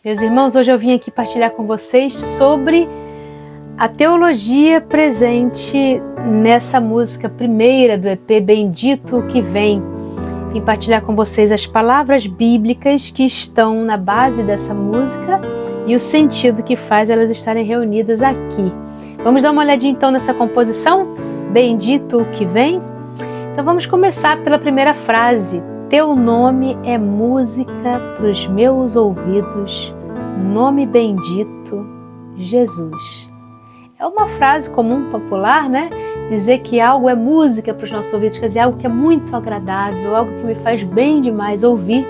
Meus irmãos, hoje eu vim aqui partilhar com vocês sobre a teologia presente nessa música primeira do EP Bendito o que Vem. Vim partilhar com vocês as palavras bíblicas que estão na base dessa música e o sentido que faz elas estarem reunidas aqui. Vamos dar uma olhadinha então nessa composição? Bendito o que vem? Então vamos começar pela primeira frase. Teu nome é música para os meus ouvidos, nome bendito, Jesus. É uma frase comum, popular, né? Dizer que algo é música para os nossos ouvidos, quer dizer, algo que é muito agradável, algo que me faz bem demais ouvir.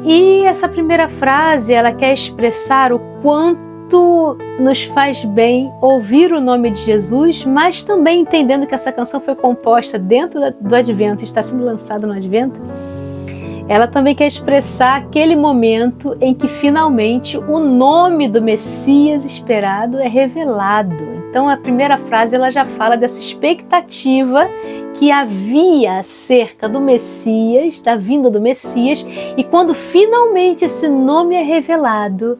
E essa primeira frase, ela quer expressar o quanto nos faz bem ouvir o nome de Jesus, mas também entendendo que essa canção foi composta dentro do Advento, está sendo lançada no Advento, ela também quer expressar aquele momento em que finalmente o nome do Messias esperado é revelado. Então a primeira frase ela já fala dessa expectativa que havia acerca do Messias, da vinda do Messias, e quando finalmente esse nome é revelado,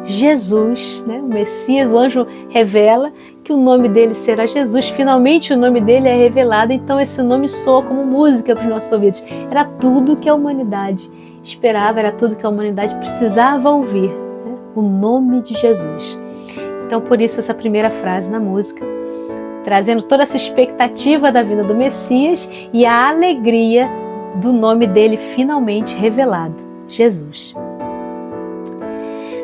Jesus, né, o Messias, o anjo revela que o nome dele será Jesus, finalmente o nome dele é revelado, então esse nome soa como música para os nossos ouvidos. Era tudo que a humanidade esperava, era tudo que a humanidade precisava ouvir, né? O nome de Jesus. Então por isso essa primeira frase na música, trazendo toda essa expectativa da vinda do Messias e a alegria do nome dele finalmente revelado, Jesus.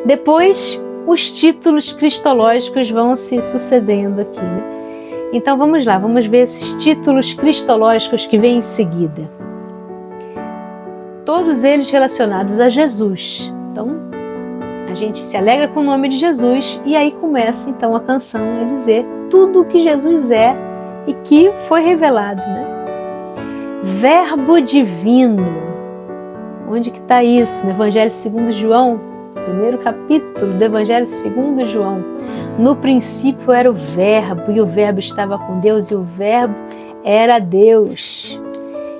Depois, os títulos cristológicos vão se sucedendo aqui, né? Então vamos lá, vamos ver esses títulos cristológicos que vêm em seguida. Todos eles relacionados a Jesus. Então, a gente se alegra com o nome de Jesus e aí começa então a canção a dizer tudo o que Jesus é e que foi revelado, né? Verbo divino. Onde que está isso? No Evangelho segundo João, primeiro capítulo do Evangelho segundo João. No princípio era o Verbo, e o Verbo estava com Deus, e o Verbo era Deus.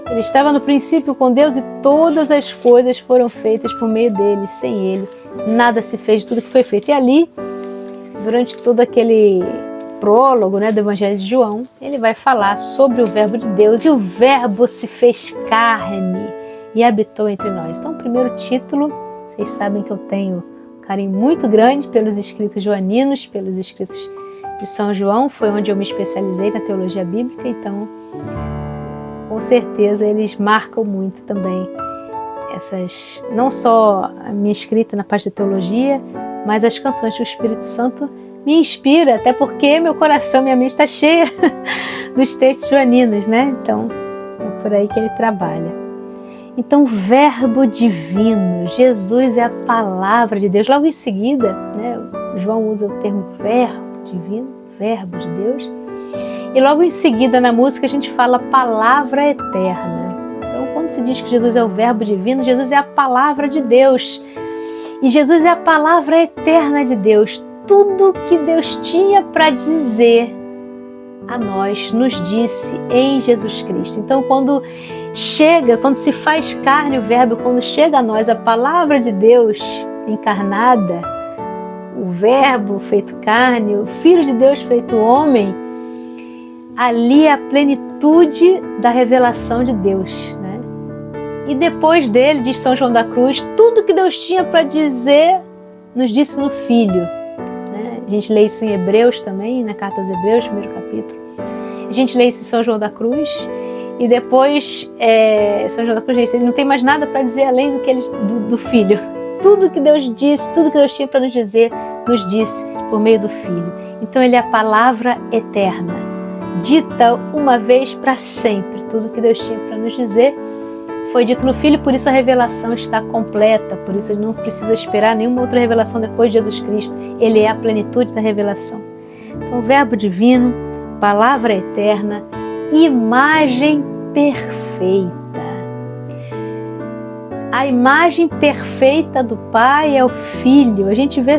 Ele estava no princípio com Deus, e todas as coisas foram feitas por meio dele. Sem ele, nada se fez de tudo que foi feito. E ali, durante todo aquele prólogo, né, do Evangelho de João, ele vai falar sobre o Verbo de Deus, e o Verbo se fez carne e habitou entre nós. Então, o primeiro título, vocês sabem que eu tenho um carinho muito grande pelos escritos joaninos, pelos escritos de São João, foi onde eu me especializei na teologia bíblica, então com certeza eles marcam muito também essas, não só a minha escrita na parte da teologia, mas as canções que o Espírito Santo me inspira, até porque meu coração, minha mente está cheia dos textos joaninos, né? Então é por aí que ele trabalha. Então, Verbo divino, Jesus é a palavra de Deus. Logo em seguida, né, João usa o termo Verbo divino, Verbo de Deus. E logo em seguida, na música, a gente fala palavra eterna. Então, quando se diz que Jesus é o Verbo divino, Jesus é a palavra de Deus. E Jesus é a palavra eterna de Deus. Tudo que Deus tinha para dizer a nós, nos disse em Jesus Cristo. Então, quando se faz carne o Verbo, quando chega a nós a palavra de Deus encarnada, o Verbo feito carne, o Filho de Deus feito homem, ali é a plenitude da revelação de Deus, né? E depois dele, diz São João da Cruz, tudo que Deus tinha para dizer, nos disse no Filho, né? A gente lê isso em Hebreus também, na Carta aos Hebreus, primeiro capítulo. A gente lê isso em São João da Cruz. E depois, São João da Cruz, ele não tem mais nada para dizer além do Filho. Tudo que Deus disse, tudo que Deus tinha para nos dizer, nos disse por meio do Filho. Então ele é a palavra eterna, dita uma vez para sempre. Tudo que Deus tinha para nos dizer foi dito no Filho, por isso a revelação está completa, por isso ele não precisa esperar nenhuma outra revelação depois de Jesus Cristo. Ele é a plenitude da revelação. Então, Verbo divino, palavra eterna, imagem perfeita. A imagem perfeita do Pai é o Filho. A gente vê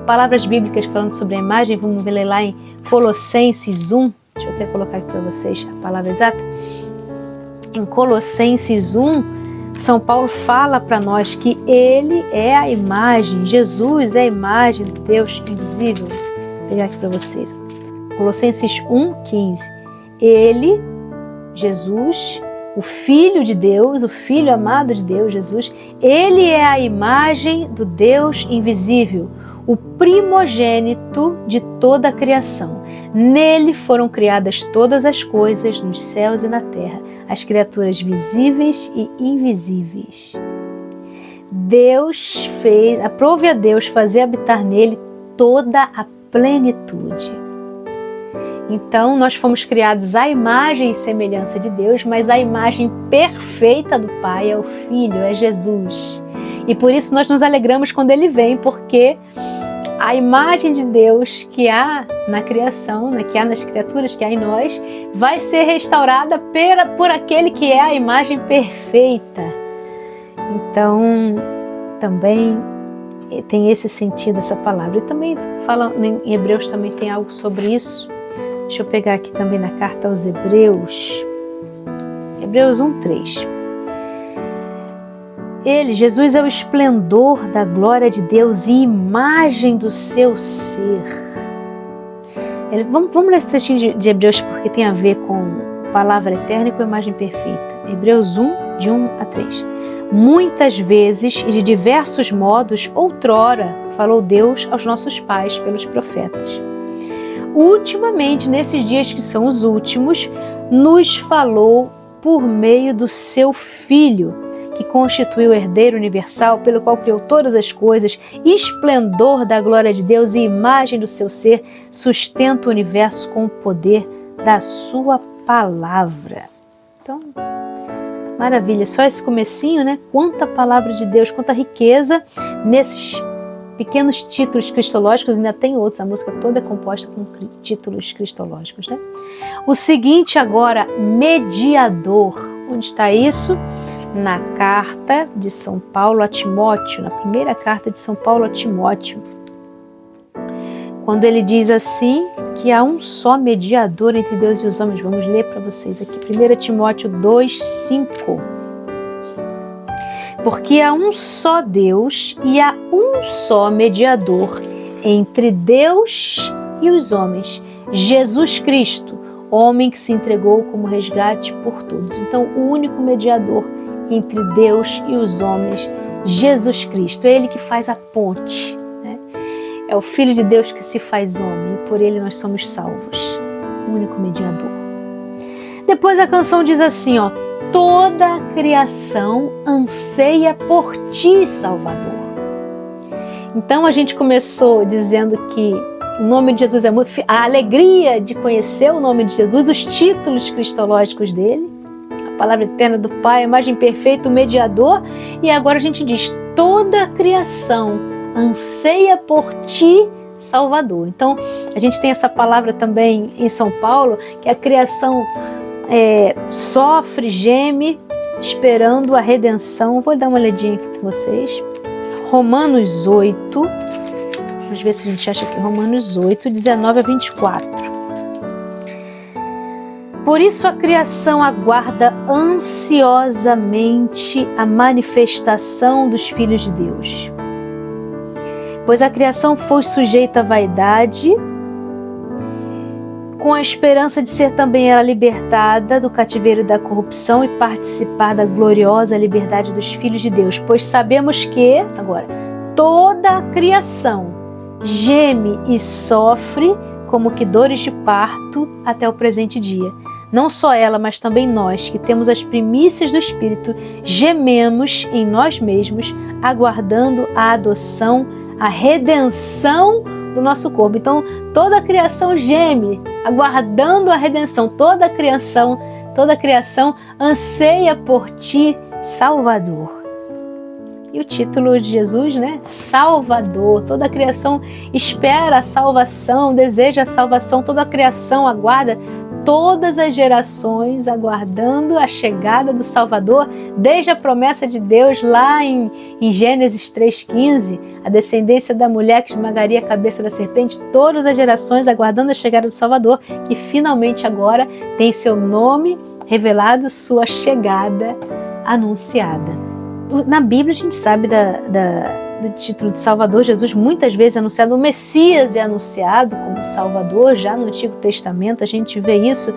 palavras bíblicas falando sobre a imagem, vamos ler lá em Colossenses 1, deixa eu até colocar aqui para vocês a palavra exata. Em Colossenses 1, São Paulo fala para nós que ele é a imagem, Jesus é a imagem de Deus invisível. Vou pegar aqui para vocês. Colossenses 1,15. Ele, Jesus, o Filho de Deus, o Filho amado de Deus, Jesus, ele é a imagem do Deus invisível, o primogênito de toda a criação. Nele foram criadas todas as coisas nos céus e na terra, as criaturas visíveis e invisíveis. Deus fez, aprove a Deus fazer habitar nele toda a plenitude. Então, nós fomos criados à imagem e semelhança de Deus, mas a imagem perfeita do Pai é o Filho, é Jesus. E por isso nós nos alegramos quando Ele vem, porque a imagem de Deus que há na criação, que há nas criaturas, que há em nós, vai ser restaurada por aquele que é a imagem perfeita. Então, também tem esse sentido, essa palavra. E também fala, em Hebreus também tem algo sobre isso. Deixa eu pegar aqui também na carta aos Hebreus. Hebreus 1:3. Ele, Jesus, é o esplendor da glória de Deus e imagem do seu ser. Vamos ler esse trechinho de Hebreus, porque tem a ver com palavra eterna e com imagem perfeita. Hebreus 1, de 1 a 3. Muitas vezes e de diversos modos, outrora, falou Deus aos nossos pais pelos profetas. Ultimamente, nesses dias que são os últimos, nos falou por meio do seu Filho, que constituiu o herdeiro universal, pelo qual criou todas as coisas, esplendor da glória de Deus e imagem do seu ser, sustenta o universo com o poder da sua palavra. Então, maravilha, só esse comecinho, né? Quanta palavra de Deus, quanta riqueza nesses pequenos títulos cristológicos, ainda tem outros, a música toda é composta com títulos cristológicos, né? O seguinte agora, mediador. Onde está isso? Na carta de São Paulo a Timóteo, na primeira carta de São Paulo a Timóteo, quando ele diz assim, que há um só mediador entre Deus e os homens. Vamos ler para vocês aqui, 1 Timóteo 2:5. Porque há um só Deus e há um só mediador entre Deus e os homens, Jesus Cristo, homem que se entregou como resgate por todos. Então, o único mediador entre Deus e os homens, Jesus Cristo, é Ele que faz a ponte, né? É o Filho de Deus que se faz homem e por Ele nós somos salvos, o único mediador. Depois a canção diz assim, ó, toda a criação anseia por ti, Salvador. Então a gente começou dizendo que o nome de Jesus é a alegria de conhecer o nome de Jesus, os títulos cristológicos dele, a palavra eterna do Pai, a imagem perfeita, o mediador, e agora a gente diz, toda a criação anseia por ti, Salvador. Então a gente tem essa palavra também em São Paulo, que a criação sofre, geme, esperando a redenção. Vou dar uma olhadinha aqui para vocês. Romanos 8, vamos ver se a gente acha aqui, Romanos 8, 19 a 24. Por isso a criação aguarda ansiosamente a manifestação dos filhos de Deus. Pois a criação foi sujeita à vaidade, com a esperança de ser também ela libertada do cativeiro da corrupção e participar da gloriosa liberdade dos filhos de Deus. Pois sabemos que, agora, toda a criação geme e sofre como que dores de parto até o presente dia. Não só ela, mas também nós, que temos as primícias do Espírito, gememos em nós mesmos, aguardando a adoção, a redenção do nosso corpo. Então, toda a criação geme, aguardando a redenção. Toda a criação anseia por ti, Salvador. E o título de Jesus, né? Salvador. Toda a criação espera a salvação, deseja a salvação. Toda a criação aguarda, todas as gerações aguardando a chegada do Salvador, desde a promessa de Deus lá em Gênesis 3,15, a descendência da mulher que esmagaria a cabeça da serpente, todas as gerações aguardando a chegada do Salvador, que finalmente agora tem seu nome revelado, sua chegada anunciada. Na Bíblia a gente sabe do título de Salvador. Jesus muitas vezes é anunciado, o Messias é anunciado como Salvador. Já no Antigo Testamento a gente vê isso.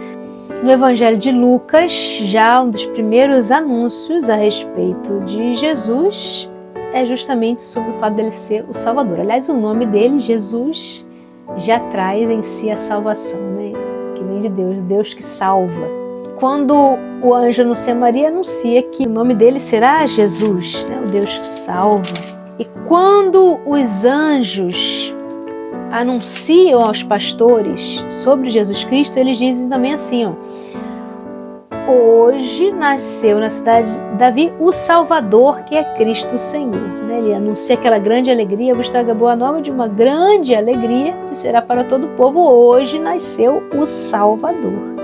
No Evangelho de Lucas, já um dos primeiros anúncios a respeito de Jesus é justamente sobre o fato dele ser o Salvador. Aliás, o nome dele, Jesus, já traz em si a salvação, né? Que vem de Deus, Deus que salva. Quando o anjo anuncia Maria, anuncia que o nome dele será Jesus, né? O Deus que salva. E quando os anjos anunciam aos pastores sobre Jesus Cristo, eles dizem também assim, hoje nasceu na cidade de Davi o Salvador, que é Cristo Senhor. Ele anuncia aquela grande alegria, vos trago a boa nova de uma grande alegria, que será para todo o povo. Hoje nasceu o Salvador.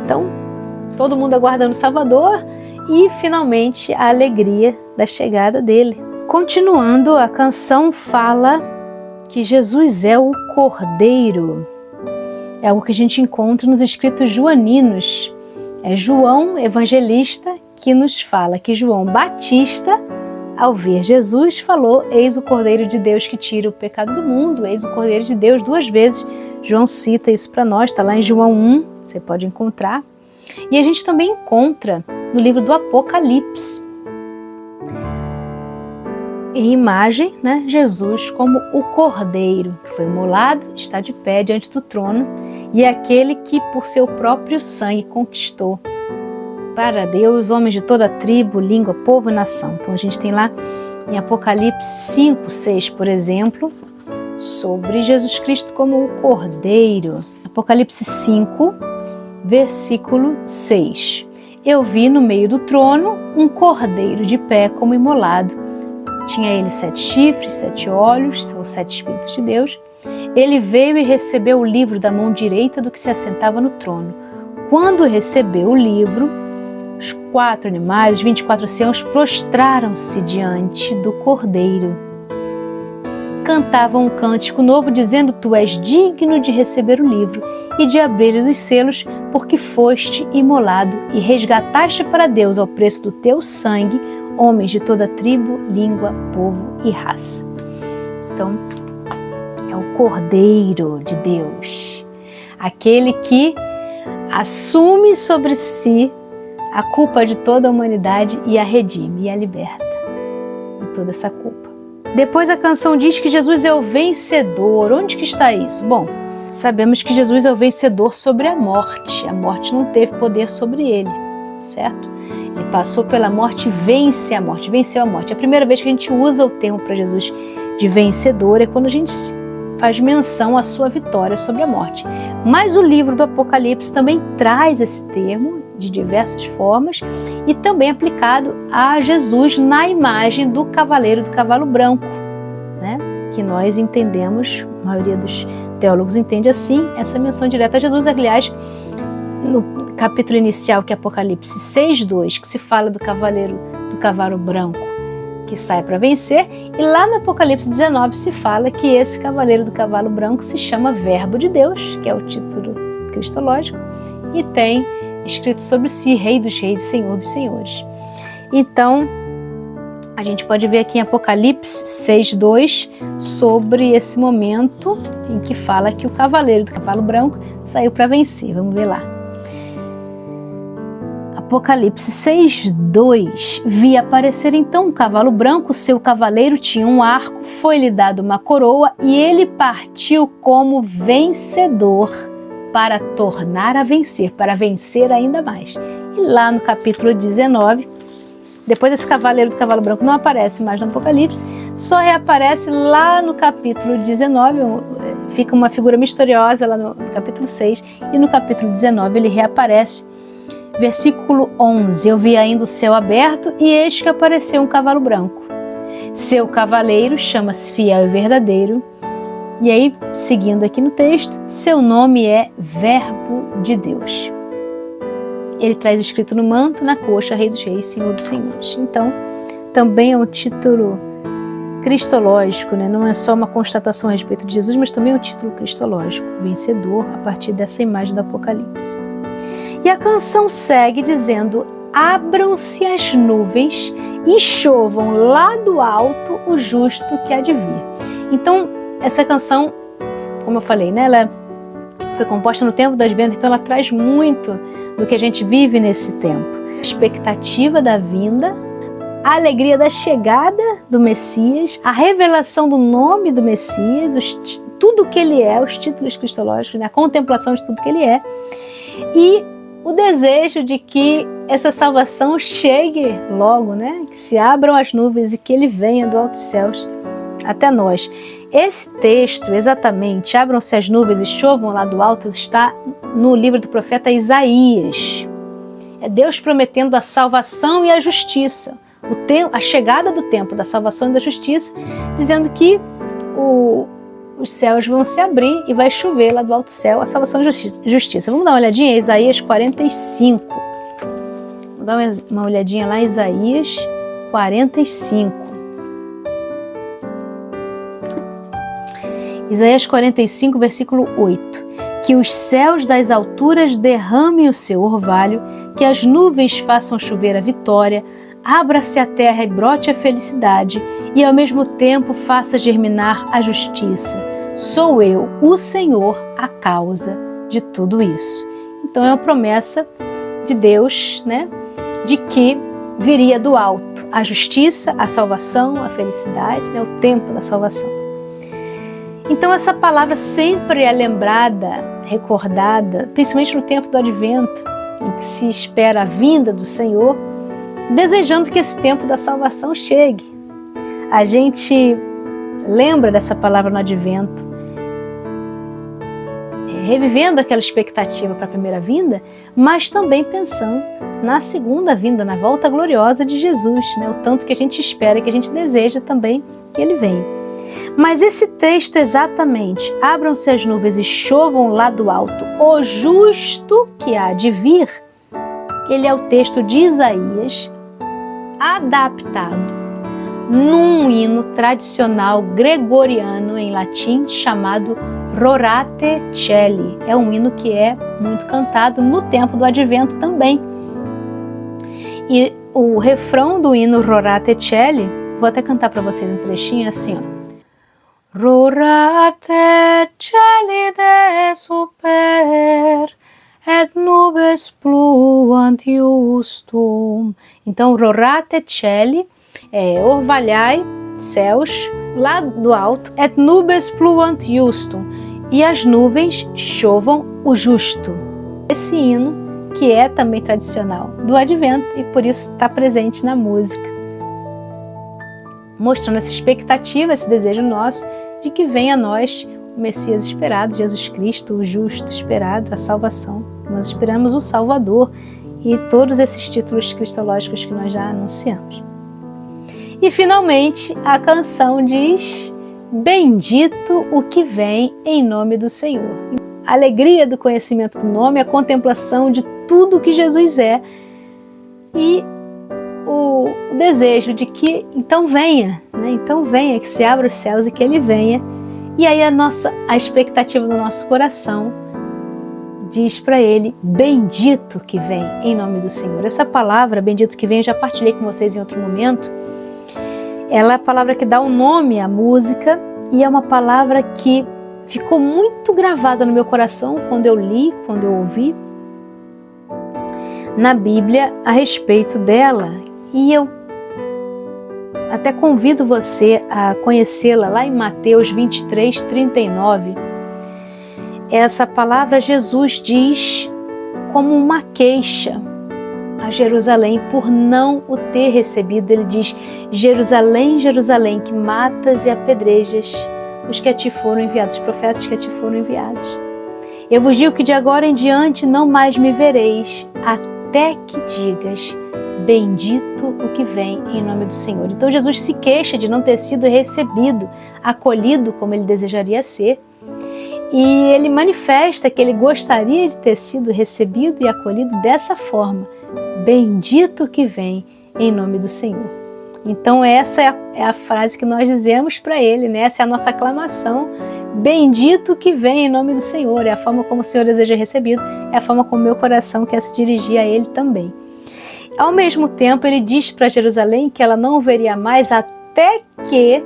Então, todo mundo aguardando o Salvador e, finalmente, a alegria da chegada dele. Continuando, a canção fala que Jesus é o Cordeiro. É algo que a gente encontra nos escritos joaninos. É João, evangelista, que nos fala que João Batista, ao ver Jesus, falou: eis o Cordeiro de Deus que tira o pecado do mundo, eis o Cordeiro de Deus. 2 vezes João cita isso para nós, está lá em João 1, você pode encontrar. E a gente também encontra no livro do Apocalipse, em imagem, né, Jesus como o Cordeiro, que foi imolado, está de pé diante do trono, e é aquele que por seu próprio sangue conquistou para Deus homens de toda tribo, língua, povo e nação. Então a gente tem lá em Apocalipse 5, 6, por exemplo, sobre Jesus Cristo como o Cordeiro. Apocalipse 5, versículo 6. Eu vi no meio do trono um cordeiro de pé como imolado. Tinha ele 7 chifres, 7 olhos, são os 7 Espíritos de Deus. Ele veio e recebeu o livro da mão direita do que se assentava no trono. Quando recebeu o livro, os 4 animais, os 24 anciãos, prostraram-se diante do Cordeiro. Cantavam um cântico novo, dizendo: tu és digno de receber o livro e de abrir os selos, porque foste imolado e resgataste para Deus, ao preço do teu sangue, homens de toda tribo, língua, povo e raça. Então, é o Cordeiro de Deus, aquele que assume sobre si a culpa de toda a humanidade e a redime e a liberta de toda essa culpa. Depois a canção diz que Jesus é o vencedor. Onde que está isso? Bom, sabemos que Jesus é o vencedor sobre a morte. A morte não teve poder sobre ele, certo? Ele passou pela morte e vence a morte, venceu a morte. A primeira vez que a gente usa o termo para Jesus de vencedor é quando a gente faz menção à sua vitória sobre a morte. Mas o livro do Apocalipse também traz esse termo de diversas formas e também aplicado a Jesus na imagem do cavaleiro do cavalo branco, né? Que nós entendemos, a maioria dos teólogos entende assim, essa menção direta a Jesus. Aliás, no capítulo inicial, que é Apocalipse 6:2, que se fala do cavaleiro do cavalo branco que sai para vencer, e lá no Apocalipse 19 se fala que esse cavaleiro do cavalo branco se chama Verbo de Deus, que é o título cristológico, e tem escrito sobre si Rei dos Reis e Senhor dos Senhores. Então, a gente pode ver aqui em Apocalipse 6:2 sobre esse momento em que fala que o cavaleiro do cavalo branco saiu para vencer. Vamos ver lá. Apocalipse 6:2. Vi aparecer então um cavalo branco, seu cavaleiro tinha um arco, foi-lhe dado uma coroa e ele partiu como vencedor para tornar a vencer, para vencer ainda mais. E lá no capítulo 19, depois esse cavaleiro do cavalo branco não aparece mais no Apocalipse, só reaparece lá no capítulo 19, fica uma figura misteriosa lá no capítulo 6, e no capítulo 19 ele reaparece. Versículo 11, eu vi ainda o céu aberto e eis que apareceu um cavalo branco. Seu cavaleiro chama-se Fiel e Verdadeiro. E aí, seguindo aqui no texto, seu nome é Verbo de Deus. Ele traz escrito no manto, na coxa, Rei dos Reis, Senhor dos Senhores. Então, também é um título cristológico, né? Não é só uma constatação a respeito de Jesus, mas também é um título cristológico, vencedor, a partir dessa imagem do Apocalipse. E a canção segue dizendo: abram-se as nuvens e chovam lá do alto o justo que há de vir. Então, essa canção, como eu falei, né, ela foi composta no tempo do Advento, então ela traz muito do que a gente vive nesse tempo. A expectativa da vinda, a alegria da chegada do Messias, a revelação do nome do Messias, tudo que ele é, os títulos cristológicos, né, a contemplação de tudo que ele é, e o desejo de que essa salvação chegue logo, né, que se abram as nuvens e que ele venha do alto dos céus até nós. Esse texto, exatamente, abram-se as nuvens e chovam lá do alto, está no livro do profeta Isaías. É Deus prometendo a salvação e a justiça, a chegada do tempo da salvação e da justiça, dizendo que os céus vão se abrir e vai chover lá do alto céu a salvação e justiça. Vamos dar uma olhadinha em Isaías 45. Vamos dar uma olhadinha lá em Isaías 45. Isaías 45, versículo 8. Que os céus das alturas derramem o seu orvalho, que as nuvens façam chover a vitória, abra-se a terra e brote a felicidade, e ao mesmo tempo faça germinar a justiça. Sou eu, o Senhor, a causa de tudo isso. Então é uma promessa de Deus, né, de que viria do alto a justiça, a salvação, a felicidade, né, o tempo da salvação. Então essa palavra sempre é lembrada, recordada, principalmente no tempo do Advento, em que se espera a vinda do Senhor, desejando que esse tempo da salvação chegue. A gente lembra dessa palavra no Advento, revivendo aquela expectativa para a primeira vinda, mas também pensando na segunda vinda, na volta gloriosa de Jesus, né? O tanto que a gente espera, que a gente deseja também que ele venha. Mas esse texto exatamente, abram-se as nuvens e chovam lá do alto o justo que há de vir, ele é o texto de Isaías adaptado num hino tradicional gregoriano em latim chamado Rorate Caeli. É um hino que é muito cantado no tempo do Advento também. E o refrão do hino Rorate Caeli, vou até cantar para vocês um trechinho assim, ó. Rorate caeli de super, et nubes pluant justum. Então, rorate caeli, orvalhai, céus, lá do alto, et nubes pluant justum, e as nuvens chovam o justo. Esse hino, que é também tradicional do Advento e por isso está presente na música, mostrando essa expectativa, esse desejo nosso de que venha a nós o Messias esperado, Jesus Cristo, o justo esperado, a salvação. Nós esperamos o Salvador e todos esses títulos cristológicos que nós já anunciamos. E finalmente a canção diz: bendito o que vem em nome do Senhor. A alegria do conhecimento do nome, a contemplação de tudo que Jesus é e o desejo de que então venha, né? Então venha, que se abra os céus e que ele venha. E aí a expectativa do nosso coração diz para ele: bendito que vem em nome do Senhor. Essa palavra, bendito que vem, eu já partilhei com vocês em outro momento. Ela é a palavra que dá o nome à música e é uma palavra que ficou muito gravada no meu coração quando eu li, quando eu ouvi na Bíblia a respeito dela. E eu até convido você a conhecê-la lá em Mateus 23, 39. Essa palavra Jesus diz como uma queixa a Jerusalém por não o ter recebido. Ele diz: Jerusalém, Jerusalém, que matas e apedrejas os que a ti foram enviados, os profetas que a ti foram enviados. Eu vos digo que de agora em diante não mais me vereis, até que digas: bendito o que vem em nome do Senhor. Então Jesus se queixa de não ter sido recebido, acolhido como ele desejaria ser. E ele manifesta que ele gostaria de ter sido recebido e acolhido dessa forma: bendito o que vem em nome do Senhor. Então essa é a frase que nós dizemos para ele, né? Essa é a nossa aclamação: bendito que vem em nome do Senhor. É a forma como o Senhor deseja recebido, é a forma como o meu coração quer se dirigir a ele também. Ao mesmo tempo, ele diz para Jerusalém que ela não o veria mais até que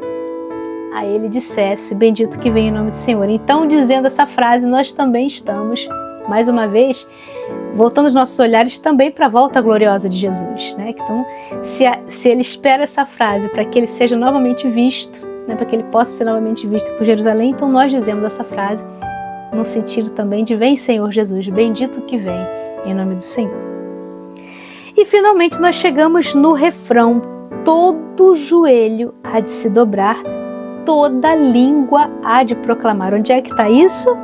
a ele dissesse: bendito que vem em nome do Senhor. Então, dizendo essa frase, nós também estamos, mais uma vez, voltando os nossos olhares também para a volta gloriosa de Jesus, né? Então, se ele espera essa frase para que ele seja novamente visto, né? Para que ele possa ser novamente visto por Jerusalém, então nós dizemos essa frase no sentido também de: vem, Senhor Jesus, bendito que vem em nome do Senhor. E finalmente nós chegamos no refrão: todo joelho há de se dobrar, toda língua há de proclamar. Onde é que está isso?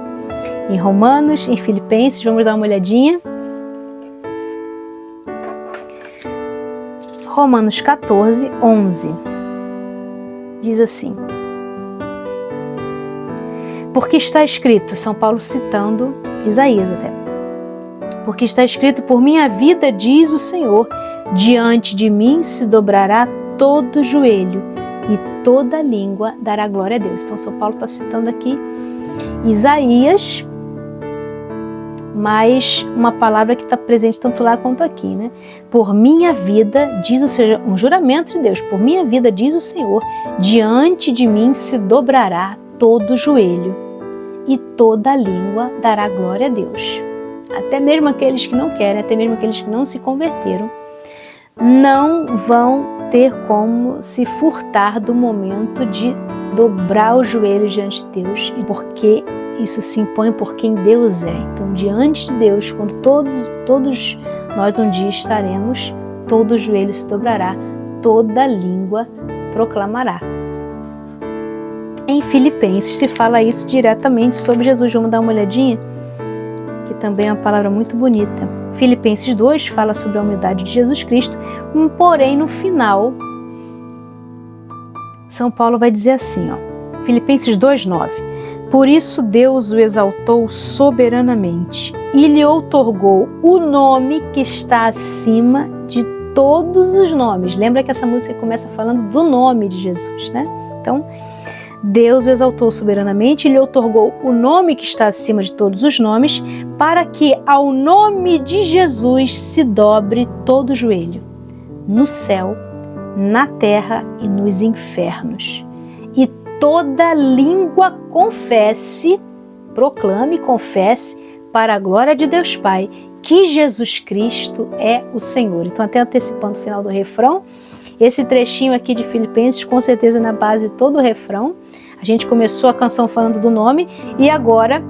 Em Romanos, em Filipenses, vamos dar uma olhadinha. Romanos 14, 11. Diz assim: porque está escrito, São Paulo citando Isaías até, porque está escrito: por minha vida, diz o Senhor, diante de mim se dobrará todo joelho e toda língua dará glória a Deus. Então São Paulo está citando aqui Isaías, mas uma palavra que está presente tanto lá quanto aqui, né? Por minha vida, diz o Senhor, um juramento de Deus: por minha vida, diz o Senhor, diante de mim se dobrará todo joelho e toda língua dará glória a Deus. Até mesmo aqueles que não querem, até mesmo aqueles que não se converteram, não vão ter como se furtar do momento de dobrar os joelhos diante de Deus, porque isso se impõe por quem Deus é. Então, diante de Deus, quando todos nós um dia estaremos, todo joelho se dobrará, toda língua proclamará. Em Filipenses se fala isso diretamente sobre Jesus. Vamos dar uma olhadinha, que também é uma palavra muito bonita. Filipenses 2 fala sobre a humildade de Jesus Cristo, porém no final, São Paulo vai dizer assim, ó, Filipenses 2:9: por isso Deus o exaltou soberanamente e lhe outorgou o nome que está acima de todos os nomes. Lembra que essa música começa falando do nome de Jesus, né? Então, Deus o exaltou soberanamente e lhe outorgou o nome que está acima de todos os nomes, para que ao nome de Jesus se dobre todo o joelho, no céu, na terra e nos infernos, e toda língua confesse, proclame, confesse, para a glória de Deus Pai, que Jesus Cristo é o Senhor. Então, até antecipando o final do refrão, esse trechinho aqui de Filipenses, com certeza na base de todo o refrão. A gente começou a canção falando do nome e agora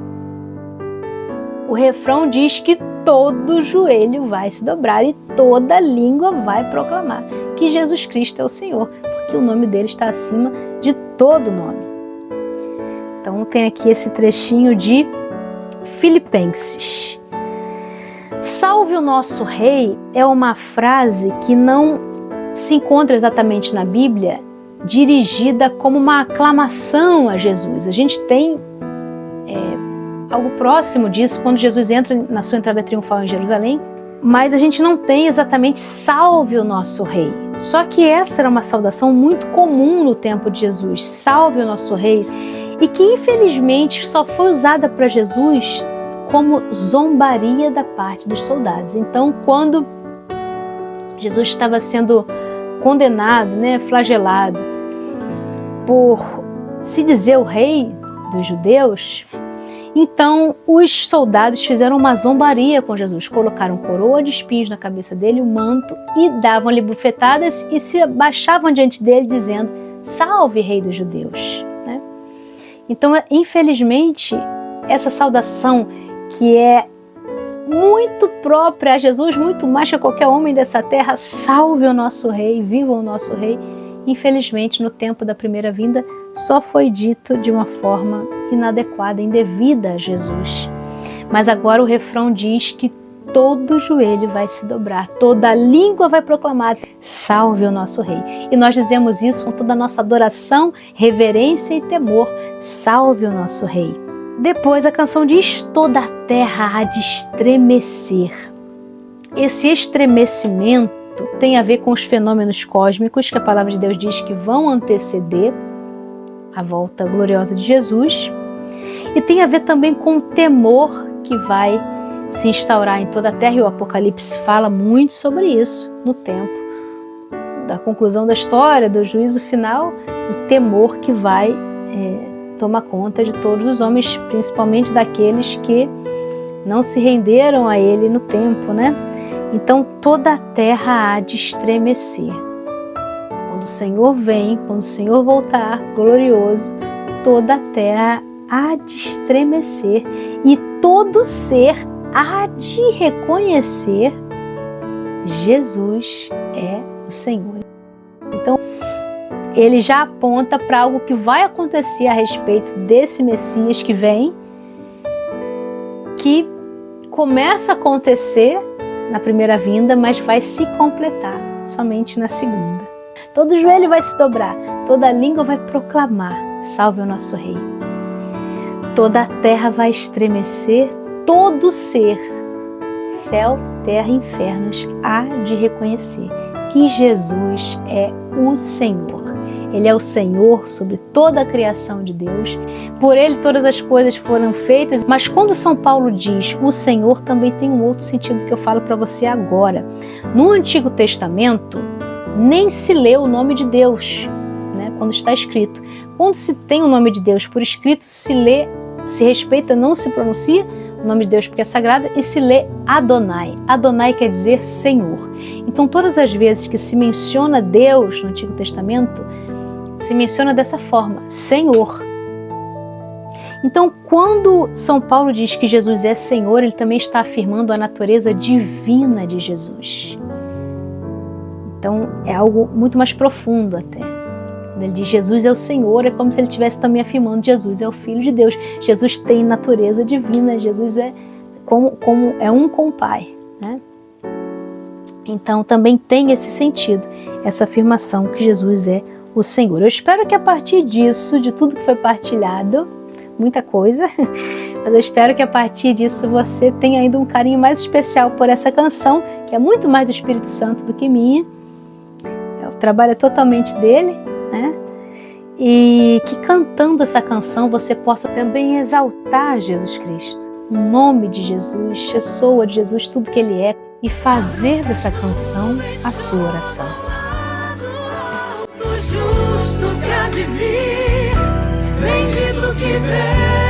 o refrão diz que todo joelho vai se dobrar e toda língua vai proclamar que Jesus Cristo é o Senhor, porque o nome dele está acima de todo nome. Então tem aqui esse trechinho de Filipenses. Salve o nosso Rei é uma frase que não se encontra exatamente na Bíblia, dirigida como uma aclamação a Jesus. A gente tem algo próximo disso quando Jesus entra na sua entrada triunfal em Jerusalém, mas a gente não tem exatamente salve o nosso Rei. Só que essa era uma saudação muito comum no tempo de Jesus, salve o nosso Rei, e que infelizmente só foi usada para Jesus como zombaria da parte dos soldados. Então, quando Jesus estava sendo condenado, flagelado, por se dizer o rei dos judeus, então os soldados fizeram uma zombaria com Jesus, colocaram coroa de espinhos na cabeça dele, o manto, e davam-lhe bufetadas e se abaixavam diante dele dizendo: salve, rei dos judeus. Então, infelizmente, essa saudação que é muito própria a Jesus, muito mais que a qualquer homem dessa terra, salve o nosso rei, viva o nosso rei, infelizmente no tempo da primeira vinda só foi dito de uma forma inadequada, indevida a Jesus. Mas agora o refrão diz que todo joelho vai se dobrar, toda língua vai proclamar, salve o nosso rei. E nós dizemos isso com toda a nossa adoração, reverência e temor, salve o nosso rei. Depois a canção diz: toda a terra há de estremecer. Esse estremecimento tem a ver com os fenômenos cósmicos que a palavra de Deus diz que vão anteceder a volta gloriosa de Jesus, e tem a ver também com o temor que vai se instaurar em toda a terra, e o Apocalipse fala muito sobre isso no tempo da conclusão da história, do juízo final, o temor que vai tomar conta de todos os homens, principalmente daqueles que não se renderam a ele no tempo, né? Então toda a terra há de estremecer. Quando o Senhor vem, quando o Senhor voltar glorioso, toda a terra há de estremecer e todo ser há de reconhecer Jesus é o Senhor. Então, ele já aponta para algo que vai acontecer a respeito desse Messias que vem, que começa a acontecer na primeira vinda, mas vai se completar somente na segunda. Todo joelho vai se dobrar, toda língua vai proclamar: salve o nosso Rei. Toda a terra vai estremecer, todo ser, céu, terra e infernos, há de reconhecer que Jesus é o Senhor. Ele é o Senhor sobre toda a criação de Deus. Por Ele todas as coisas foram feitas. Mas quando São Paulo diz o Senhor, também tem um outro sentido que eu falo para você agora. No Antigo Testamento, nem se lê o nome de Deus, né, quando está escrito. Quando se tem o nome de Deus por escrito, se lê, se respeita, não se pronuncia o nome de Deus porque é sagrado, e se lê Adonai. Adonai quer dizer Senhor. Então todas as vezes que se menciona Deus no Antigo Testamento, se menciona dessa forma, Senhor. Então quando São Paulo diz que Jesus é Senhor, ele também está afirmando a natureza divina de Jesus. Então é algo muito mais profundo até. Quando ele diz Jesus é o Senhor, é como se ele estivesse também afirmando Jesus é o Filho de Deus. Jesus tem natureza divina, Jesus é como é um com o Pai, né? Então também tem esse sentido, essa afirmação que Jesus é o Senhor. Eu espero que a partir disso, de tudo que foi partilhado, muita coisa, mas eu espero que a partir disso você tenha ainda um carinho mais especial por essa canção, que é muito mais do Espírito Santo do que minha. O trabalho é totalmente dele, né? E que cantando essa canção você possa também exaltar Jesus Cristo, o nome de Jesus, a pessoa de Jesus, tudo que Ele é, e fazer dessa canção a sua oração. Justo que há de vir, bendito que vem.